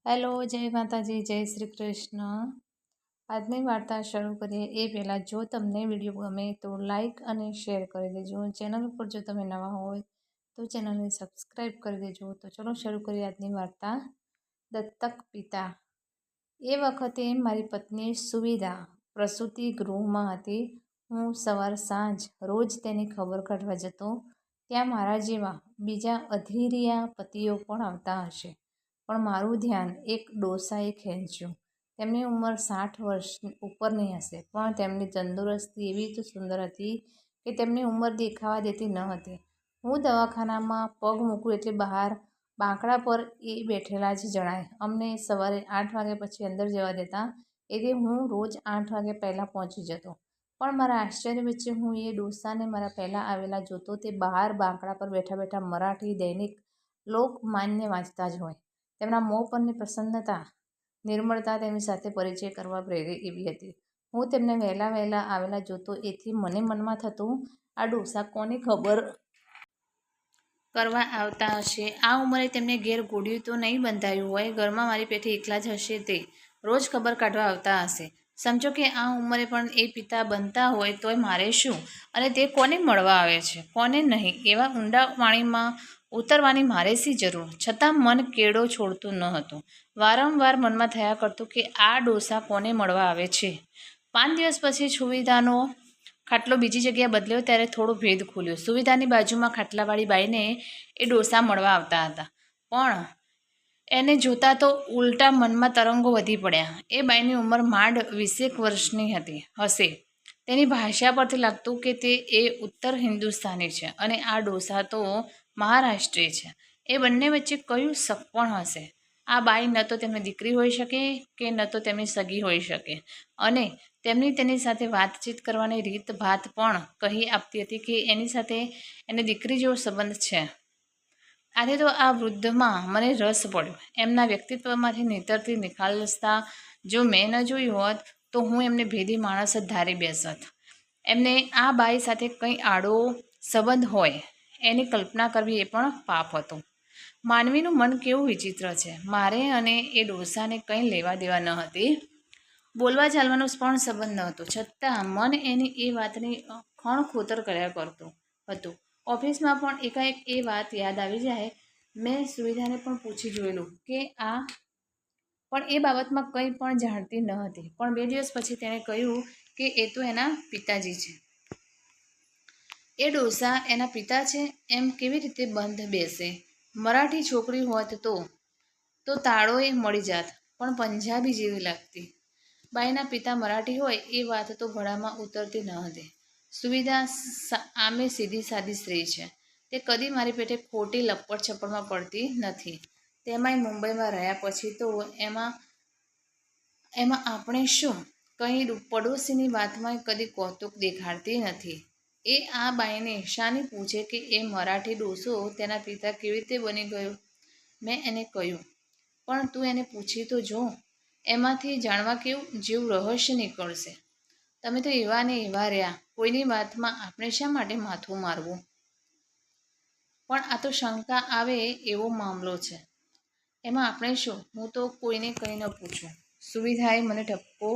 Hello, જય માતાજી, જય શ્રી કૃષ્ણ। આજની વાર્તા શરૂ કરીએ એ પહેલાં જો તમને વિડીયો ગમે તો લાઈક અને શેર કરી દેજો। ચેનલ પર જો તમે નવા હોય તો ચેનલને સબસ્ક્રાઈબ કરી દેજો। તો ચલો શરૂ કરીએ આજની વાર્તા। દત્તક પિતા। એ વખતે મારી પત્ની સુવિધા પ્રસૂતિ ગૃહમાં હતી। હું સવાર સાંજ રોજ તેની ખબર કાઢવા જતો। ત્યાં મારા જેવા બીજા અધીરિયા પતિઓ પણ આવતા હશે, પણ મારું ધ્યાન એક ડોસાએ ખેંચ્યું। તેમની ઉંમર 60 વર્ષ ઉપરની હશે, પણ તેમની તંદુરસ્તી એવી તો સુંદર હતી કે તેમની ઉંમર દેખાવા દેતી ન હતી। હું દવાખાનામાં પગ મૂકું એટલે બહાર બાંકડા પર એ બેઠેલા જ જણાય। અમને સવારે 8 વાગ્યા પછી અંદર જવા દેતા, એટલે હું રોજ 8 વાગ્યા પહેલાં પહોંચી જતો। પણ મારા આશ્ચર્ય વચ્ચે હું એ ડોસાને મારા પહેલાં આવેલા જોતો। તે બહાર બાંકડા પર બેઠા બેઠા મરાઠી દૈનિક લોકમાન્ય વાંચતા જ હોય। તેમના મોં પરની પ્રસન્નતા, નિર્મળતા તેમની સાથે પરિચય કરવા પ્રેરે એવી હતી। હું તેમને વહેલા આવેલા જોતો, એથી મને મનમાં થતું, આ ડોસા કોની ખબર કરવા આવતા હશે? આ ઉંમરે તેમને ઘેર ઘોડિયું તો નહીં બંધાયું હોય, ઘરમાં મારી પેઠે એકલા જ હશે તે રોજ ખબર કાઢવા આવતા હશે। સમજો કે આ ઉંમરે પણ એ પિતા બનતા હોય તોય મારે શું? અને તે કોને મળવા આવે છે, કોને નહીં? એવા ઊંડા પાણીમાં ઉતરવાની મારે શી જરૂર? છતાં મન કેળો છોડતું ન હતું। વારંવાર મનમાં થયા કરતું કે આ ડોસા કોને મળવા આવે છે? 5 દિવસ પછી સુવિધાનો ખાટલો બીજી જગ્યાએ બદલ્યો ત્યારે થોડો ભેદ ખુલ્યો। સુવિધાની બાજુમાં ખાટલાવાળી બાઈને એ ડોસા મળવા આવતા હતા, પણ એને જોતા તો ઉલટા મનમાં તરંગો વધી પડ્યા। એ બાઈની ઉંમર માંડ 20 વર્ષની હશે। તેની ભાષા પરથી લાગતું કે તે ઉત્તર હિન્દુસ્તાની છે અને આ ડોસા તો મહારાષ્ટ્રીય છે। એ બંને વચ્ચે કયું સગપણ હશે? આ બાઈ ન તો તેમની દીકરી હોઈ શકે કે ન તો તેમની સગી હોઈ શકે, અને તેની સાથે વાતચીત કરવાની રીત ભાત પણ કહી આપતી હતી કે એની સાથે એને દીકરી જેવો સંબંધ છે। આથી તો આ વૃદ્ધમાં મને રસ પડ્યો। એમના વ્યક્તિત્વમાંથી નીતરતી નિખાલસતા જો મેં ન જોઈ હોત તો હું એમને ભેદી માણસ જ ધારી બેસત। એમને આ બાઈ સાથે કંઈ આડો સંબંધ હોય એની કલ્પના કરવી એ પણ પાપ હતું। માનવીનું મન કેવું વિચિત્ર છે! મારે અને એ ડોસાને કંઈ લેવા દેવા ન હતી, બોલવા ચાલવાનો પણ સંબંધ ન હતો, છતાં મન એની એ વાતની ખણખોતર કર્યા કરતું હતું। ઓફિસમાં પણ એકાએક એ વાત યાદ આવી જાય। મેં સુવિધાને પણ પૂછી જોયેલું કે આ પણ એ બાબતમાં કંઈ પણ જાણતી ન હતી। પણ 2 દિવસ પછી તેણે કહ્યું કે એ તો એના પિતાજી છે। એ ડોસા એના પિતા છે એમ કેવી રીતે બંધ બેસે? મરાઠી છોકરી હોત તો તાળોએ મળી જાત, પણ પંજાબી જેવી લાગતી। બાઈના પિતા મરાઠી હોય એ વાત તો ગળામાં ઉતરતી ન હતી। સુવિધા આમે સીધી સાદી સ્ત્રી છે, તે કદી મારી પેટે ખોટી લપડ છપડમાં પડતી નથી। તેમાંય મુંબઈમાં રહ્યા પછી તો એમાં આપણે શું? કંઈ પડોશીની વાતમાં કદી કૌતુક દેખાડતી નથી। એ આ બાઈને શાની પૂછે કે એ મરાઠી ડોસો તેના પિતા કેવી રીતે બની ગયો? મેં એને કહ્યું, પણ તું એને પૂછી તો જો, એમાંથી જાણવા જેવું રહસ્ય નીકળશે। તમે તો એવા ને એવા રહ્યા, કોઈની વાતમાં આપણે શા માટે માથું મારવું? પણ આ તો શંકા આવે એવો મામલો છે, એમાં આપણે શું? હું તો કોઈને કંઈ ન પૂછું। સુવિધાએ મને ઠપકો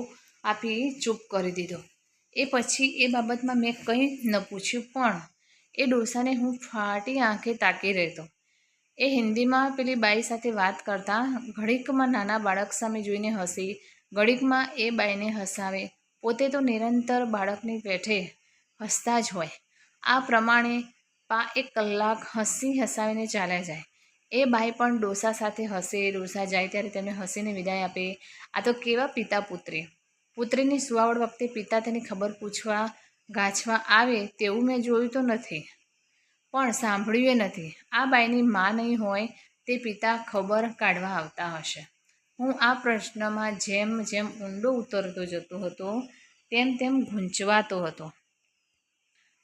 આપી ચૂપ કરી દીધો। એ પછી એ બાબતમાં મેં કંઈ ન પૂછ્યું, પણ એ ડોસાને હું ફાટી આંખે તાકી રહેતો। એ હિન્દીમાં પેલી બાઈ સાથે વાત કરતા, ઘડીકમાં નાના બાળક સામે જોઈને હસી, ઘડીકમાં એ બાઈને હસાવે, પોતે તો નિરંતર બાળકની પેઠે હસતા જ હોય। આ પ્રમાણે 1 કલાક હસી હસાવીને ચાલ્યા જાય। એ બાઈ પણ ડોસા સાથે હસે, ડોસા જાય ત્યારે તેમને હસીને વિદાય આપે। આ તો કેવા પિતા પુત્રી! પુત્રીની સુવાવડ વખતે પિતા તેની ખબર પૂછવા ગાછવા આવે તેવું મેં જોયું તો નથી, પણ સાંભળ્યું એ નથી। આ બાઈની મા નહીં હોય તે પિતા ખબર કાઢવા આવતા હશે? હું આ પ્રશ્નમાં જેમ જેમ ઊંડો ઉતરતો જતો હતો તેમ ગૂંચવાતો હતો,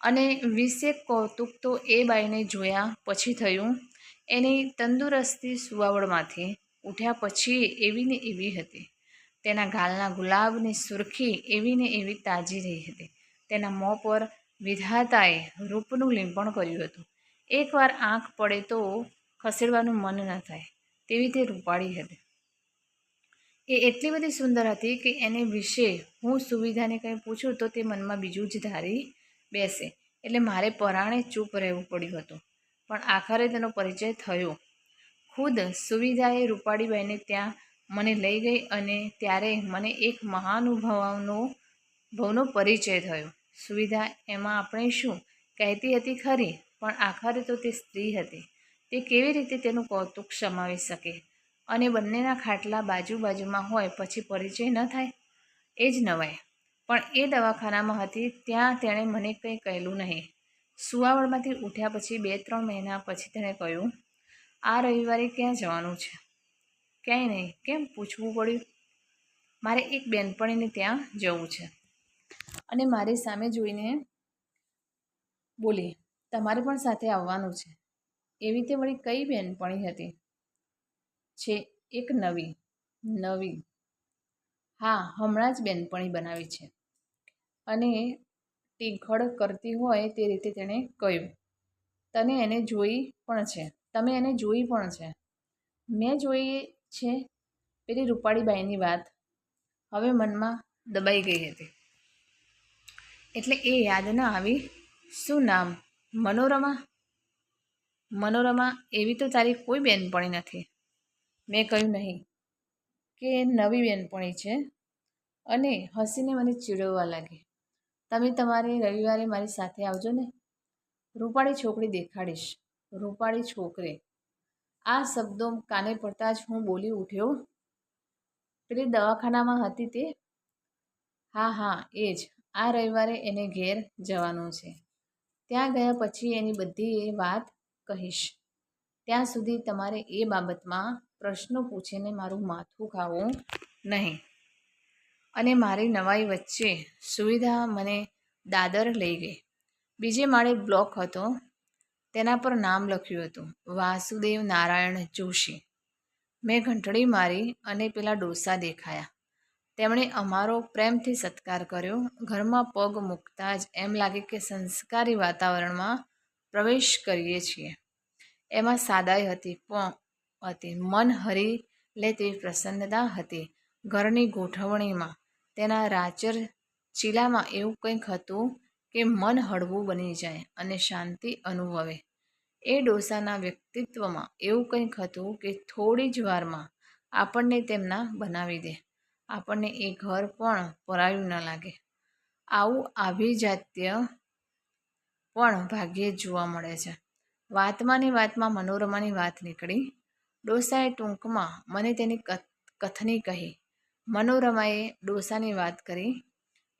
અને વિશેક કૌતુક તો એ બાઈને જોયા પછી થયું। એની તંદુરસ્તી સુવાવડમાંથી ઉઠ્યા પછી એવી ને એવી હતી। તેના ગાલના ગુલાબની સુરખી એવી ને એવી તાજી રહી હતી। તેના મોં પર વિધાતાએ રૂપનું લીંપણ કર્યું હતું। એકવાર આંખ પડે તો ખસેડવાનું મન ન થાય તેવી તે રૂપાળી હતી। એ એટલી બધી સુંદર હતી કે એને વિશે હું સુવિધાને કંઈ પૂછું તો તે મનમાં બીજું જ ધારી બેસે. એટલે મારે પરાણે ચૂપ રહેવું પડ્યું હતું. પણ આખરે તેનો પરિચય થયો. ખુદ સુવિધાએ રૂપાળીબાઈને ત્યાં મને લઈ ગઈ અને ત્યારે મને એક મહાનુભાવનો પરિચય થયો. સુવિધા એમાં આપણે શું કહેતી હતી ખરી, પણ આખરે તો તે સ્ત્રી હતી. તે કેવી રીતે તેનું કૌતુક સમાવી શકે? અને બંનેના ખાટલા બાજુ બાજુમાં હોય પછી પરિચય ન થાય, એ જ નવાય. પણ એ દવાખાનામાં હતી ત્યાં તેણે મને કંઈ કહેલું નહીં. સુવાવડમાંથી ઉઠ્યા પછી 2-3 મહિના પછી તેણે કહ્યું, આ રવિવારે ક્યાં જવાનું છે? ક્યાંય નહીં. કેમ પૂછવું પડ્યું? મારે એક બેનપણીને ત્યાં જવું છે. અને મારી સામે જોઈને બોલી, તમારે પણ સાથે આવવાનું છે. એવી તે વળી કઈ બેનપણી હતી? છે એક નવી. હા, હમણાં જ બેનપણી બનાવી છે. અને ટીખળ કરતી હોય તે રીતે તેણે કહ્યું, તમે એને જોઈ પણ છે. મેં જોઈ છે. પેલી રૂપાળીબાઈની વાત હવે મનમાં દબાઈ ગઈ હતી. એટલે એ યાદ ન આવી. શું નામ? મનોરમા? એવી તો તારી કોઈ બેનપણી નથી. મેં કહ્યું નહીં કે નવી બેનપણી છે. અને હસીને મને ચીડવવા લાગી. તમે તમારે રવિવારે મારી સાથે આવજો ને. રૂપાળી છોકરી દેખાડીશ. રૂપાળી છોકરી, આ શબ્દો કાને પડતા જ હું બોલી ઉઠ્યો, પેલી દવાખાનામાં હતી તે? હા, એ જ. આ રવિવારે એને ઘેર જવાનું છે. ત્યાં ગયા પછી એની બધી એ વાત કહીશ. ત્યાં સુધી તમારે એ બાબતમાં પ્રશ્નો પૂછીને મારું માથું ખાવું નહીં. અને મારી નવાઈ વચ્ચે સુવિધા મને દાદર લઈ ગઈ. બીજે માળે બ્લોક હતો. તેના પર નામ લખ્યું હતું, વાસુદેવ નારાયણ જોશી. મેં ઘંટડી મારી અને પેલા ડોસા દેખાયા. તેમણે અમારો પ્રેમથી સત્કાર કર્યો. ઘરમાં પગ મૂકતા જ એમ લાગે કે સંસ્કારી વાતાવરણમાં પ્રવેશ કરીએ છીએ. એમાં સાદાઈ હતી, મન હરી લે તેવી પ્રસન્નતા હતી. ઘરની ગોઠવણીમાં, તેના રાચર ચીલામાં એવું કંઈક હતું કે મન હળવું બની જાય અને શાંતિ અનુભવે. એ ડોસાના વ્યક્તિત્વમાં એવું કંઈક હતું કે થોડી જ વારમાં આપણને તેમના બનાવી દે. આપણને એ ઘર પણ પરાયું ન લાગે. આવું આભિજાત્ય પણ ભાગ્યે જ જોવા મળે છે. વાતમાં મનોરમાની વાત નીકળી. ડોસાએ ટૂંકમાં મને તેની કથની કહી. મનોરમાએ ડોસાની વાત કરી.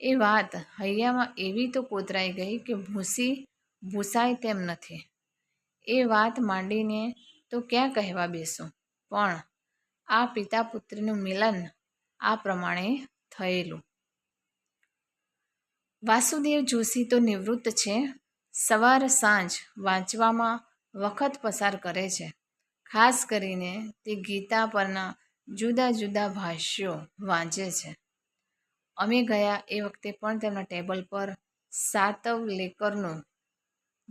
એ વાત હૈયામાં એવી તો કોતરાઈ ગઈ કે ભૂસાય તેમ નથી. એ વાત માંડીને તો ક્યાં કહેવા બેસું, પણ આ પિતા પુત્રીનું મિલન આ પ્રમાણે થયેલું. વાસુદેવ જોશી તો નિવૃત્ત છે. સવાર સાંજ વાંચવામાં વખત પસાર કરે છે. ખાસ કરીને તે ગીતા પરના જુદા જુદા ભાષ્યો વાંચે છે. અમે ગયા એ વખતે પણ તેમના ટેબલ પર સાતવલેકરનું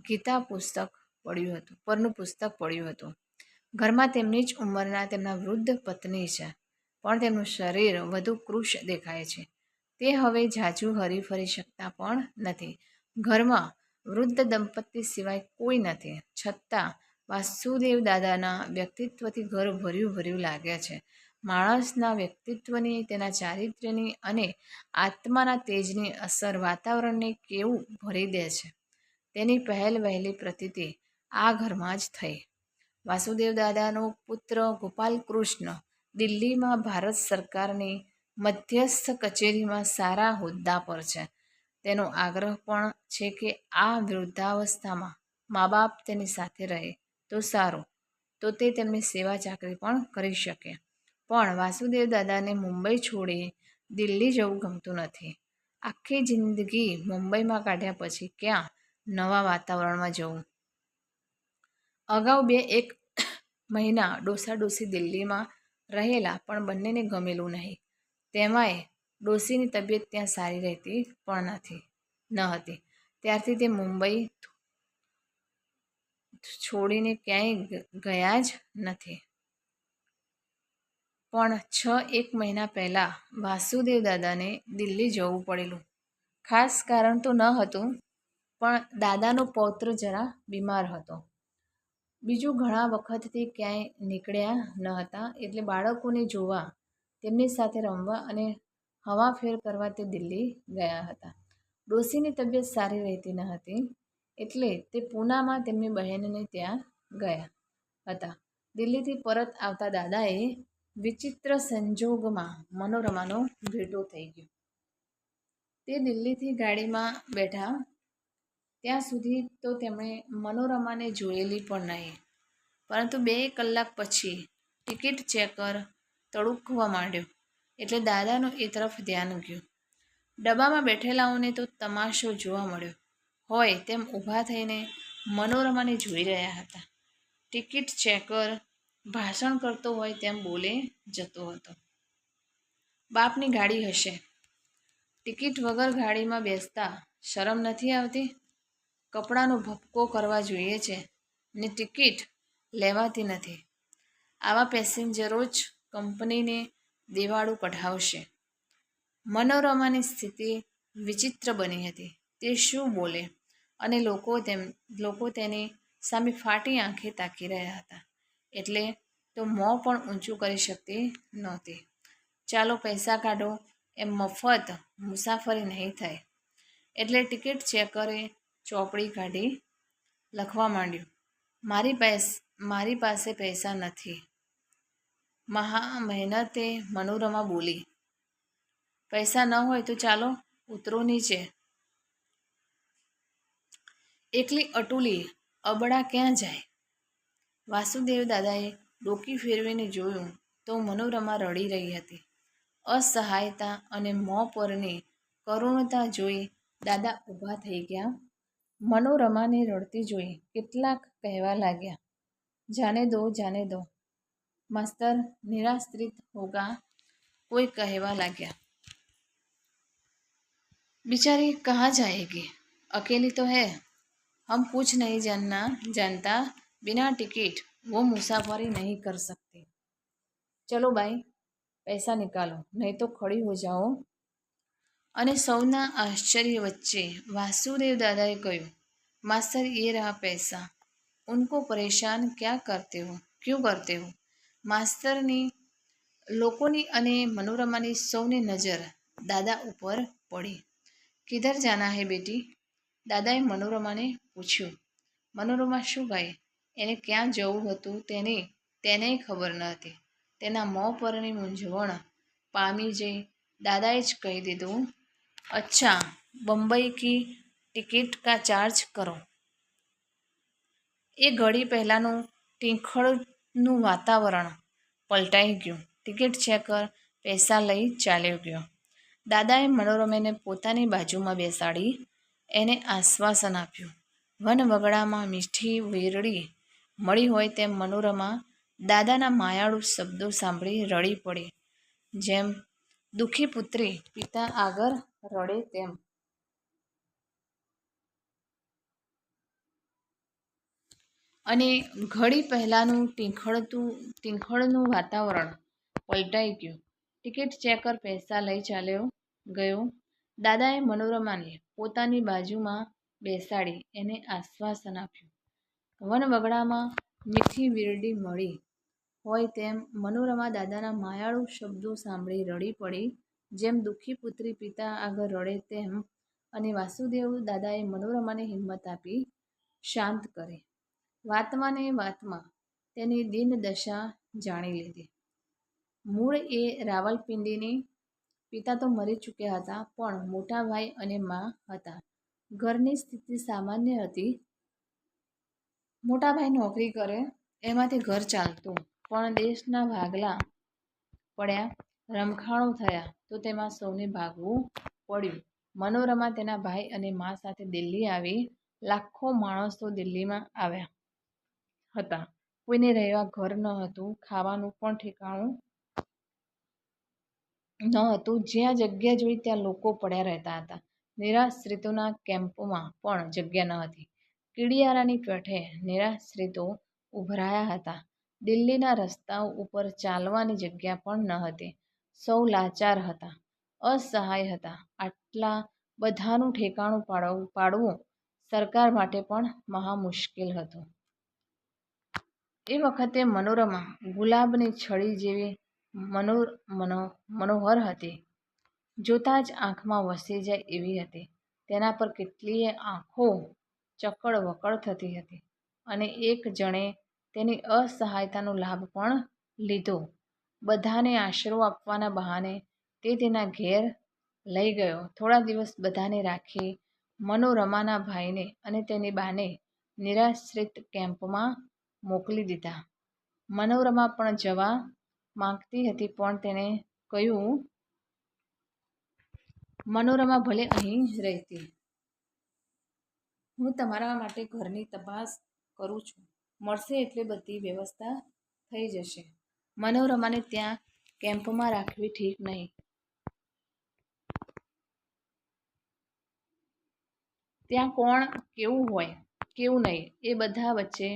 ગીતા પરનું પુસ્તક પડ્યું હતું. ઘરમાં તેમની જ ઉંમરના તેમના વૃદ્ધ પત્ની છે, પણ તેમનું શરીર વધુ કૃશ દેખાય છે. તે હવે ઝાઝું હરીફરી શકતા પણ નથી. ઘરમાં વૃદ્ધ દંપતી સિવાય કોઈ નથી. છતાં વાસુદેવ દાદાના વ્યક્તિત્વથી ઘર ભર્યું લાગે છે. માણસના વ્યક્તિત્વની, તેના ચારિત્ર્યની અને આત્માના તેજની અસર વાતાવરણને કેવું ભરી દે છે, તેની વહેલી પ્રતીતિ આ ઘરમાં જ થઈ. વાસુદેવ દાદાનો પુત્ર ગોપાલકૃષ્ણ દિલ્હીમાં ભારત સરકારની મધ્યસ્થ કચેરીમાં સારા હોદ્દા પર છે. તેનો આગ્રહ પણ છે કે આ વૃદ્ધાવસ્થામાં મા બાપ તેની સાથે રહે તો સારું, તો તે તેમની સેવા ચાકરી પણ કરી શકે. પણ વાસુદેવ દાદાને મુંબઈ છોડી દિલ્હી જવું ગમતું નથી. આખી જિંદગી મુંબઈમાં કાઢ્યા પછી ક્યાં નવા વાતાવરણમાં જવું. અગાઉ 2-1 મહિના ડોસા ડોસી દિલ્હીમાં રહેલા, પણ બંનેને ગમેલું નહીં. તેમાંય ડોસીની તબિયત ત્યાં સારી રહેતી પણ ન હતી. ત્યારથી તે મુંબઈ છોડીને ક્યાંય ગયા જ નથી. પણ 1 મહિના પહેલાં વાસુદેવ દાદાને દિલ્હી જવું પડેલું. ખાસ કારણ તો ન હતું, પણ દાદાનો પૌત્ર જરા બીમાર હતો. બીજું ઘણા વખતથી ક્યાંય નીકળ્યા ન હતા, એટલે બાળકોને જોવા, તેમની સાથે રમવા અને હવાફેર કરવા તે દિલ્હી ગયા હતા. ડોશીની તબિયત સારી રહેતી ન હતી, એટલે તે પૂનામાં તેમની બહેનને ત્યાં ગયા હતા. દિલ્હીથી પરત આવતા દાદાએ વિચિત્ર સંજોગમાં મનોરમાનો ભેટો થઈ ગયો. તે દિલ્હીથી ગાડીમાં બેઠા ત્યાં સુધી તો તેમણે મનોરમાને જોયેલી પણ નહીં, પરંતુ 2 કલાક પછી ટિકિટ ચેકર તડુકવા માંડ્યો, એટલે દાદાનું એ તરફ ધ્યાન ગયું. ડબ્બામાં બેઠેલાઓને તો તમાશો જોવા મળ્યો હોય તેમ ઊભા થઈને મનોરમાને જોઈ રહ્યા હતા. ટિકિટ ચેકર ભાષણ કરતો હોય તેમ બોલે જતો હતો. બાપની ગાડી હશે, ટિકિટ વગર ગાડીમાં બેસતા શરમ નથી આવતી? કપડાનો ભપકો કરવા જોઈએ છે ને ટિકિટ લેવાતી નથી. આવા પેસેન્જરો જ કંપનીને દેવાળું કઢાવશે. મનોરમાની સ્થિતિ વિચિત્ર બની હતી. તે શું બોલે, અને લોકો તેની સામે ફાટી આંખે તાકી રહ્યા હતા, એટલે તો મોં પણ ઊંચું કરી શકતી નહોતી. ચાલો પૈસા કાઢો, એમ મફત મુસાફરી નહીં થાય. એટલે ટિકિટ ચેકરે ચોપડી કાઢી લખવા માંડ્યું, મારી પાસે પૈસા નથી. મહા મહેનતે મનોરમા બોલી, પૈસા ન હોય તો ચાલો ઉતરો નીચે. એકલી અટુલી અબડા ક્યાં જાય? વાસુદેવ દાદાએ ડોકી ફેરવીને જોયું તો મનોરમા રડી રહી હતી. અસહાયતા અને મોં પરની કરુણતા જોઈ દાદા ઊભા થઈ ગયા. મનોરમાને રડતી જોઈ કેટલાક કહેવા લાગ્યા, જાને દો માસ્તર, નિરાશ્રિત હોગા. કોઈ કહેવા લાગ્યા, बिचारी कहाँ जाएगी, अकेली तो है, हम कुछ नहीं जानता, बिना टिकट वो मुसाफरी नहीं कर सकती. चलो भाई, पैसा निकालो, नहीं तो खड़ी हो जाओ. અને સૌના આશ્ચર્ય વચ્ચે વાસુદેવ દાદાએ કહ્યું, માસ્ટર ये रहा पैसा, उनको परेशान क्या करते हो, क्यों करते हो? માસ્તરની, લોકોની અને મનોરમાની સૌની નજર દાદા ઉપર પડી. કિધર જાના હે બેટી? દાદાએ મનોરમાને પૂછ્યું. મનોરમા શું કહે? એને ક્યાં જવું હતું તેને ખબર ન હતી. તેના મોં પરની મૂંઝવણ પામી જઈ દાદાએ જ કહી દીધું, અચ્છા, બંબઈ કી ટિકિટ કા ચાર્જ કરો. એ ઘડી પહેલાંનું ટીંખળનું વાતાવરણ પલટાઈ ગયું. ટિકિટ ચેકર પૈસા લઈ ચાલ્યો ગયો. દાદાએ મનોરમાને પોતાની બાજુમાં બેસાડી એને આશ્વાસન આપ્યું. વનવગડામાં મીઠી વીરડી મળી હોય તેમ મનોરમા દાદાના માયાળુ શબ્દો સાંભળી રડી પડી, જેમ દુઃખી પુત્રી પિતા આગળ રડે તેમ. અને ઘડી પહેલાંનું ટીંખળનું વાતાવરણ પલટાઈ ગયું. ટિકિટ ચેકર પૈસા લઈ ચાલ્યો ગયો. દાદાએ મનોરમાને પોતાની બાજુમાં બેસાડી એને આશ્વાસન આપ્યું. વનવગડામાં મીઠી વીરડી મળી હોય તેમ મનોરમા દાદાના માયાળુ શબ્દો સાંભળી રડી પડી, જેમ દુઃખી પુત્રી પિતા આગળ રડે તેમ. અને વાસુદેવ દાદાએ મનોરમાને હિંમત આપી શાંત કરી. વાતમાં ને વાતમાં તેની દીન દશા જાણી લીધી. મૂળ એ રાવલપિંડીની. પિતા તો મરી ચૂક્યા હતા, પણ મોટા ભાઈ અને મા હતા. ઘરની સ્થિતિ સામાન્ય હતી. મોટા ભાઈ નોકરી કરે, એમાંથી ઘર ચાલતું, પણ દેશના ભાગલા પડ્યા, રમખાણો થયા તો તેમાં સૌને ભાગવું પડ્યું. મનોરમા તેના ભાઈ અને મા સાથે દિલ્હી આવી. લાખો માણસો દિલ્હીમાં આવ્યા હતા. કોઈને રહેવા ઘર ન હતું, ખાવાનું પણ ઠેકાણું ન હતું. જ્યાં જગ્યા જોઈ ત્યાં લોકો પડ્યા રહેતા હતા. નિરાશ્રિતોના કેમ્પોમાં પણ જગ્યા ન હતી. કીડિયારાની પેઠે નિરાશ્રિતો ઉભરાયા હતા. દિલ્હીના રસ્તાઓ ઉપર ચાલવાની જગ્યા પણ ન હતી. સૌ લાચાર હતા, અસહાય હતા. આટલા બધાનું ઠેકાણું પાડવું સરકાર માટે પણ મહા મુશ્કેલ હતું. એ વખતે મનોરમા ગુલાબની છડી જેવી મનોહર હતી. જોતાં જ આંખમાં વસી જાય એવી હતી. તેના પર કેટલીય આંખો ચકડ વકડ થતી હતી અને એક જણે તેની અસહાયતાનો લાભ પણ લીધો. બધાને આશરો આપવાના બહાને તે તેના ઘેર લઈ ગયો. થોડા દિવસ બધાને રાખી મનોરમાના ભાઈને અને તેની બાને નિરાશ્રિત કેમ્પમાં મોકલી દીધા. મનોરમા પણ જવા માંગતી હતી પણ તેણે કહ્યું, મનોરમા ભલે અહીં રહેતી. હું તમારા માટે ઘરની તપાસ કરું છું. મળશે એટલે બધી વ્યવસ્થા થઈ જશે. મનોરમાને ત્યાં કેમ્પમાં રાખવી ઠીક નહીં. ત્યાં કોણ કેવું હોય કેવું નહીં એ બધા વચ્ચે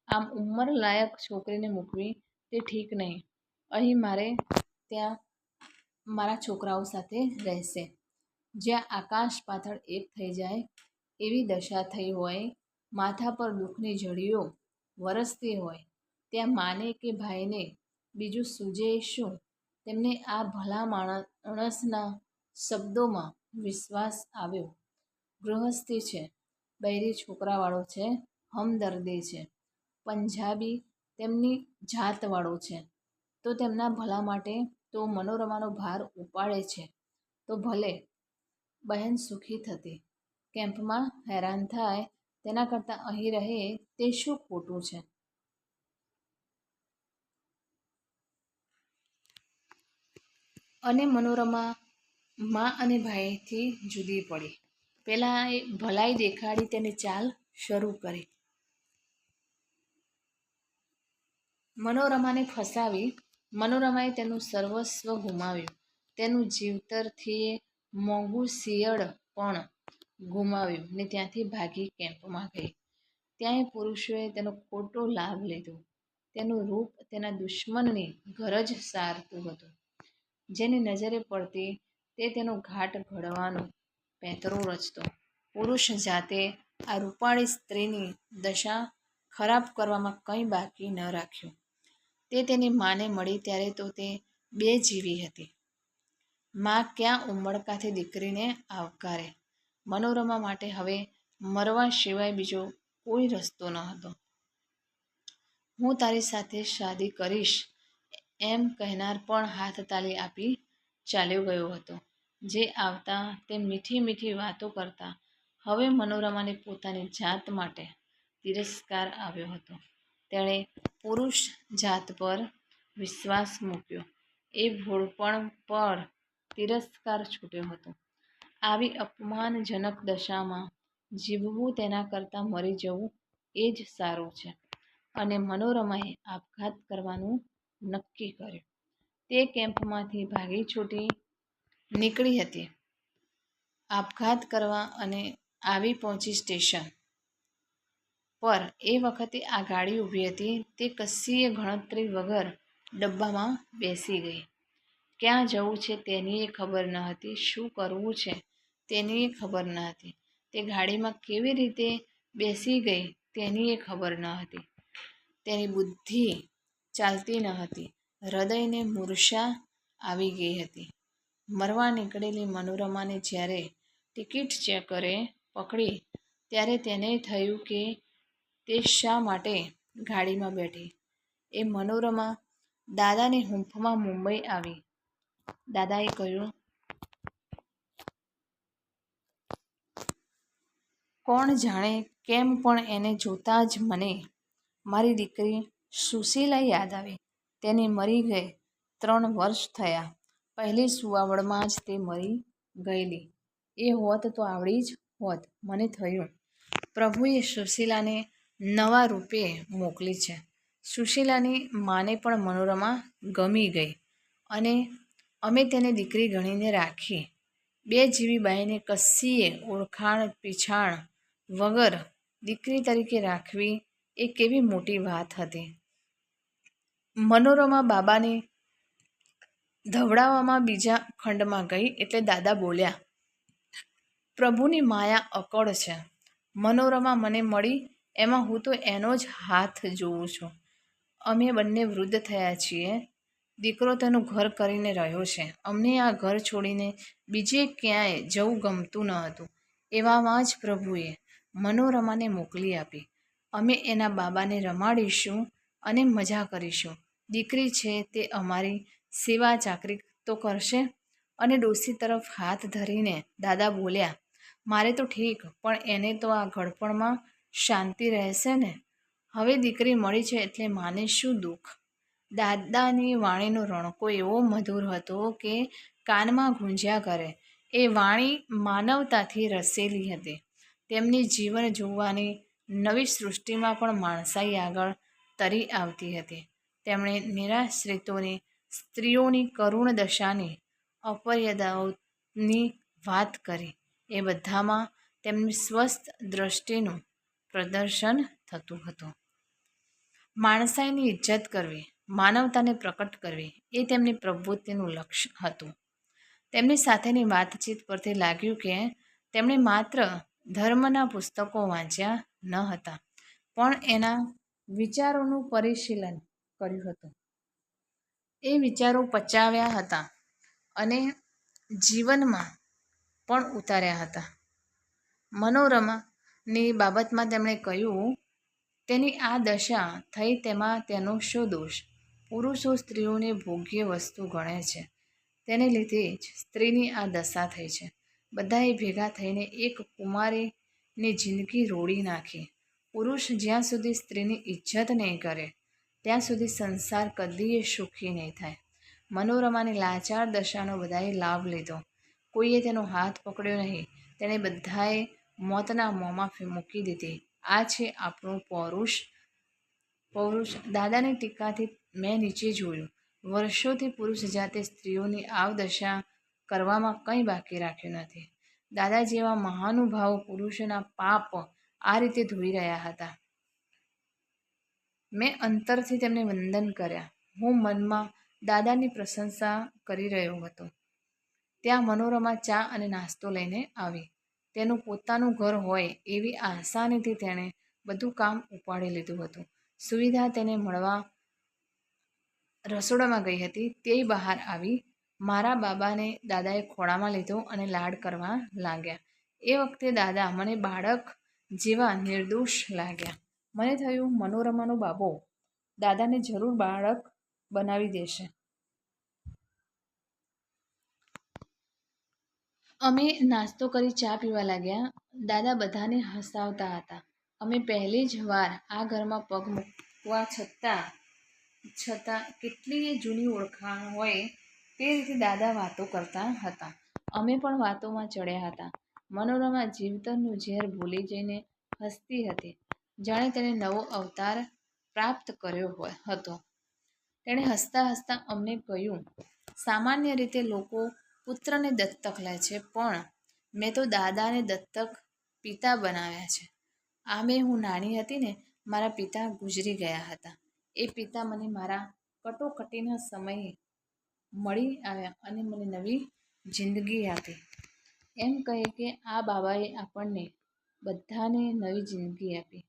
આમ ઉંમરલાયક છોકરીને મૂકવી તે ઠીક નહીં. અહીં મારે ત્યાં મારા છોકરાઓ સાથે રહેશે. જ્યાં આકાશ પાતાળ એક થઈ જાય એવી દશા થઈ હોય, માથા પર દુઃખની ઝડીઓ વરસતી હોય, ત્યાં માને કે ભાઈને બીજું સૂઝે શું? તેમને આ ભલા માણસના શબ્દોમાં વિશ્વાસ આવ્યો. ગૃહસ્થી છે, બૈરી છોકરાવાળો છે, હમદર્દી છે, પંજાબી તેમની જાતવાળો છે, તો તેમના ભલા માટે તો મનોરમાનો ભાર ઉપાડે છે તો ભલે. બહેન સુખી થતી. કેમ્પમાં હેરાન થાય તેના કરતાં અહીં રહે તે શું ખોટું છે? અને મનોરમા મા અને ભાઈથી જુદી પડી. પેલાએ ભલાઈ દેખાડી તેની ચાલ શરૂ કરી. મનોરમાને ફસાવી. મનોરમાએ તેનું સર્વસ્વ ગુમાવ્યું. તેનું જીવતરથી મોંઘું શિયળ પણ ગુમાવ્યું ને ત્યાંથી ભાગી કેમ્પમાં ગઈ. ત્યાંય પુરુષોએ તેનો ખોટો લાભ લીધો. તેનું રૂપ તેના દુશ્મનની ગરજ સારતું હતું. જેની નજરે પડતી તે તેનો ઘાટ ઘડવાનો પેંતરો રચતો. પુરુષ જાતે આ રૂપાળી સ્ત્રીની દશા ખરાબ કરવામાં કંઈ બાકી ન રાખ્યું. તે તેની માને મળી ત્યારે તો તે બેજીવી હતી. મા ક્યાં ઉમળકાથી દીકરીને આવકારે? મનોરમા માટે હવે મરવા સિવાય બીજો કોઈ રસ્તો ન હતો. હું તારી સાથે શાદી કરીશ એમ કહેનાર પણ હાથતાલી આપી ચાલ્યો ગયો હતો. જે આવતા તે મીઠી મીઠી વાતો કરતા હવે મનોરમાને પોતાની જાત માટે તિરસ્કાર આવ્યો હતો. તેણે પુરુષ જાત પર વિશ્વાસ મૂક્યો એ ભોળપણ પર તિરસ્કાર છૂટ્યો હતો. આવી અપમાનજનક દશામાં જીવવું તેના કરતાં મરી જવું એ જ સારું છે. અને મનોરમાએ આપઘાત કરવાનું નક્કી કર્યું. તે કેમ્પમાંથી ભાગી છૂટી નીકળી હતી આપઘાત કરવા અને આવી પહોંચી સ્ટેશન પર. એ વખતે આ ગાડી ઊભી હતી. તે કશીય ગણતરી વગર ડબ્બામાં બેસી ગઈ. ક્યાં જવું છે તેનીય ખબર ન હતી. શું કરવું છે તેનીય ખબર ન હતી. તે ગાડીમાં કેવી રીતે બેસી ગઈ તેનીય ખબર ન હતી. તેની બુદ્ધિ ચાલતી ન હતી. હૃદયને મૂર્છા આવી ગઈ હતી. મરવા નીકળેલી મનોરમાને જ્યારે ટિકિટ ચેકરે પકડી ત્યારે તેને થયું કે તે શા માટે ગાડીમાં બેઠી. એ મનોરમા દાદાની હૂંફમાં મુંબઈ આવી. દાદાએ કહ્યું, કોણ જાણે કેમ પણ એને જોતાં જ મને મારી દીકરી સુશીલા યાદ આવી. તેની મરી ગયે 3 વર્ષ થયા. પહેલી સુવાવડમાં જ તે મરી ગયેલી. એ હોત તો આવડી જ હોત. મને થયું પ્રભુએ સુશીલાને નવા રૂપે મોકલી છે. સુશીલાની માને પણ મનોરમા ગમી ગઈ અને અમે તેને દીકરી ગણીને રાખી. બેજીવી બાઈને કશીય ઓળખાણ પીછાણ વગર દીકરી તરીકે રાખવી એ કેવી મોટી વાત હતી. મનોરમા બાબાને ધવડાવવામાં બીજા ખંડમાં ગઈ એટલે દાદા બોલ્યા, પ્રભુની માયા અકળ છે. મનોરમા મને મળી એમાં હું તો એનો જ હાથ જોઉં છું. અમે બંને વૃદ્ધ થયા છીએ. દીકરો તેનું ઘર કરીને રહ્યો છે. અમને આ ઘર છોડીને બીજે ક્યાંય જવું ગમતું ન હતું. એવામાં જ પ્રભુએ મનોરમાને મોકલી આપી. અમે એના બાબાને રમાડીશું અને મજા કરીશું. દીકરી છે તે અમારી સેવા ચાકરી તો કરશે. અને ડોસી તરફ હાથ ધરીને દાદા બોલ્યા, મારે તો ઠીક, પણ એને તો આ ઘડપણમાં શાંતિ રહેશે ને? હવે દીકરી મળી છે એટલે માને શું દુઃખ? દાદાની વાણીનો રણકો એવો મધુર હતો કે કાનમાં ગુંજ્યા કરે. એ વાણી માનવતાથી રસેલી હતી. તેમની જીવન જોવાની નવી સૃષ્ટિમાં પણ માણસાઈ આગળ તરી આવતી હતી. તેમણે નિરાશ્રિતોની, સ્ત્રીઓની કરુણ દશાની, અપર્યાદાઓની વાત કરી. એ બધામાં તેમની સ્વસ્થ દ્રષ્ટિનું પ્રદર્શન થતું હતું. માણસાઈની ઇજ્જત કરવી, માનવતાને પ્રકટ કરવી એ તેમની પ્રવૃત્તિનું લક્ષ્ય હતું. તેમની સાથેની વાતચીત પરથી લાગ્યું કે તેમણે માત્ર ધર્મના પુસ્તકો વાંચ્યા ન હતા, પણ એના વિચારોનું પરિશીલન કર્યું હતું. એ વિચારો પચાવ્યા હતા અને જીવનમાં પણ ઉતાર્યા હતા. મનોરમાની બાબતમાં તેમણે કહ્યું, તેની આ દશા થઈ તેમાં તેનો શો દોષ? પુરુષો સ્ત્રીઓને ભોગ્ય વસ્તુ ગણે છે. તેને લીધે જ સ્ત્રીની આ દશા થઈ છે. બધાએ ભેગા થઈને એક કુમારીની જિંદગી રોડી નાખી. પુરુષ જ્યાં સુધી સ્ત્રીની ઇજ્જત નહીં કરે ત્યાં સુધી સંસાર કદીય સુખી નહીં થાય. મનોરમાની લાચાર દશાનો બધાએ લાભ લીધો. કોઈએ તેનો હાથ પકડ્યો નહીં. તેણે બધાએ મોતના મોંમાં મૂકી દીધી. આ છે આપણું પૌરુષ. દાદાની ટીકાથી મેં નીચે જોયું. વર્ષોથી પુરુષ જાતે સ્ત્રીઓની આવદશા કરવામાં કંઈ બાકી રાખ્યું નથી. દાદા જેવા મહાનુભાવો પુરુષોના પાપ આ રીતે ધોઈ રહ્યા હતા. મેં અંતરથી તેમને વંદન કર્યા. હું મનમાં દાદાની પ્રશંસા કરી રહ્યો હતો. ત્યાં મનોરમા ચા અને નાસ્તો લઈને આવી. તેનું પોતાનું ઘર હોય એવી આસાનીથી તેણે બધું કામ ઉપાડી લીધું હતું. સુવિધા તેને મળવા રસોડામાં ગઈ હતી. તે બહાર આવી. મારા બાબાને દાદાએ ખોળામાં લીધો અને લાડ કરવા લાગ્યા. એ વખતે દાદા મને બાળક જેવા નિર્દોષ લાગ્યા. મને થયું, મનોરમાનો બાબો દાદાને જરૂર બાળક બનાવી દેશે. અમે નાસ્તો કરી ચા પીવા લાગ્યા. દાદા બધાને હસાવતા હતા. અમે પહેલી જ વાર આ ઘરમાં પગ મૂકવા છતાં કેટલીય જૂની ઓળખાણ હોય તે રીતે દાદા વાતો કરતા હતા. અમે પણ વાતોમાં ચડ્યા હતા. મનોરમા જીવતરનું ઝેર ભૂલી જઈને હસતી હતી, જાણે તેણે નવો અવતાર પ્રાપ્ત કર્યો હતો. તેણે હસતા હસતા અમને કહ્યું, સામાન્ય રીતે લોકો પુત્રને દત્તક લે છે, પણ મેં તો દાદાને દત્તક પિતા બનાવ્યા છે. આમે હું નાની હતી ને મારા પિતા ગુજરી ગયા હતા. એ પિતા મને મારા કટોકટીના સમયે મળી આવ્યા અને મને નવી જિંદગી આપી. એમ કહે કે આ બાબાએ આપણને બધાને નવી જિંદગી આપી,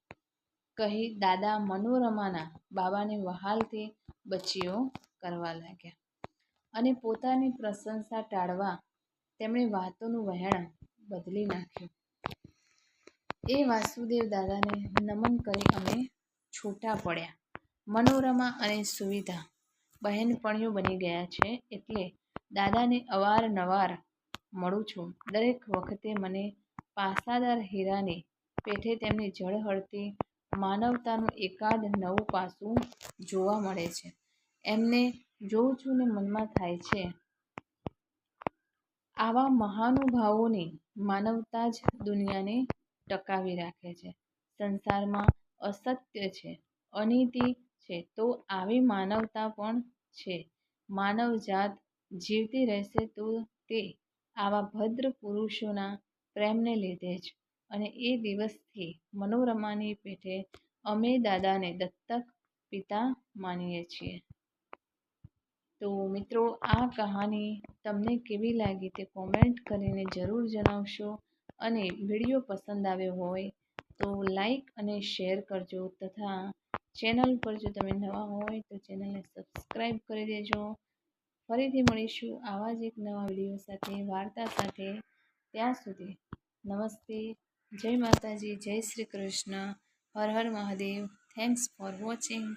કહી દાદા મનોરમાના બાબાને વહાલથી બચીઓ કરવા લાગ્યા. અને પોતાની પ્રશંસા ટાળવા તેમણે વાતોનું વહેણ બદલી નાખ્યું. એ વાસુદેવ દાદાને નમન કરી અમે છૂટા પડ્યા. મનોરમા અને સુવિધા બહેનપણીઓ બની ગયા છે એટલે દાદાને અવારનવાર મળું છું. દરેક વખતે મને પાસાદાર હીરાની પેઠે તેમની ઝળહળતી માનવતાનું એકાદ નવું પાસું જોવા મળે છે. એમને જોઉં છું ને મનમાં થાય છે, આવા મહાનુભાવોની માનવતા જ દુનિયાને ટકાવી રાખે છે. સંસારમાં અસત્ય છે, અનીતિ છે તો આવી માનવતા પણ છે. માનવજાત જીવતી રહેશે તો તે આવા ભદ્ર પુરુષોના પ્રેમને લીધે જ. અને એ દિવસથી મનોરમાની પેઠે અમે દાદાને દત્તક પિતા માનીએ છીએ. તો મિત્રો, આ કહાની તમને કેવી લાગી તે કોમેન્ટ કરીને જરૂર જણાવશો. અને વિડીયો પસંદ આવ્યો હોય તો લાઈક અને શેર કરજો, તથા ચેનલ પર જો તમે નવા હોય તો ચેનલને સબસ્ક્રાઈબ કરી દેજો. ફરીથી મળીશું આવા જ એક નવા વિડીયો સાથે, વાર્તા સાથે. ત્યાં સુધી નમસ્તે, જય માતાજી, જય શ્રી કૃષ્ણ, હર હર મહાદેવ. Thanks for watching.